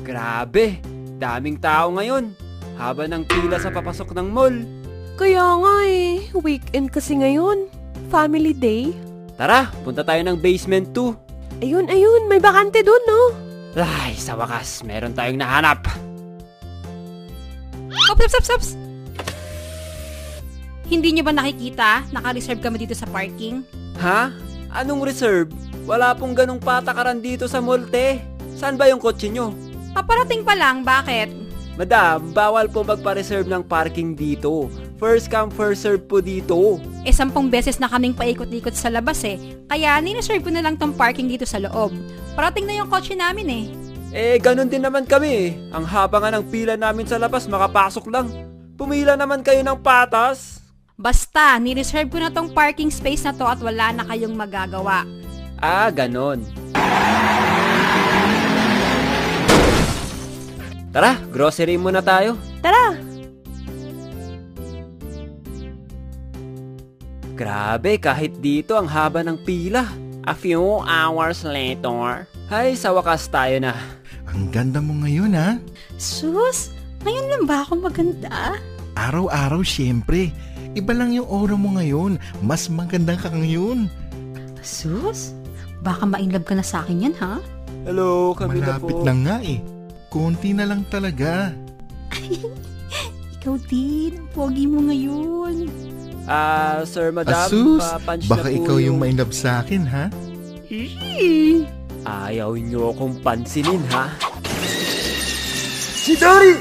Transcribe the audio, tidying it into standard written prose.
Grabe, daming tao ngayon. Haba ng pila sa papasok ng mall. Kaya nga weekend kasi ngayon. Family day. Tara, punta tayo ng basement 2. Ayun, may bakante dun, no? Ay, sa wakas, meron tayong nahanap. Ops! Hindi nyo ba nakikita? Naka-reserve kami dito sa parking. Ha? Anong reserve? Wala pong ganong patakaran dito sa mall, te. Saan ba yung kotse nyo? Paparating pa lang, bakit? Madam, bawal po magpa-reserve ng parking dito. First come, first serve po dito. 10 beses na kaming paikot-ikot sa labas Kaya nireserve ko na lang tong parking dito sa loob. Parating na yung kotse namin Ganun din naman kami Ang haba nga ng pila namin sa labas, makapasok lang. Pumila naman kayo ng patas. Basta, nireserve ko na tong parking space na to at wala na kayong magagawa. Ah, ganon. Tara, grocery muna tayo. Tara! Grabe, kahit dito ang haba ng pila. A few hours later. Hay, sa wakas tayo na. Ang ganda mo ngayon, ha? Sus, ngayon lang ba ako maganda? Araw-araw, syempre. Iba lang yung aura mo ngayon. Mas maganda ka ngayon. Sus, baka ma-inlove ka na sa akin yan, ha? Hello, kami Malapit na po. lang nga Konti na lang talaga. Ikaw din, pogi mo ngayon. Sir, madam, Asus, papunch baka na po ikaw yung ma-inlove sa akin, ha? Ayaw nyo akong pansinin, ha? Si Dari!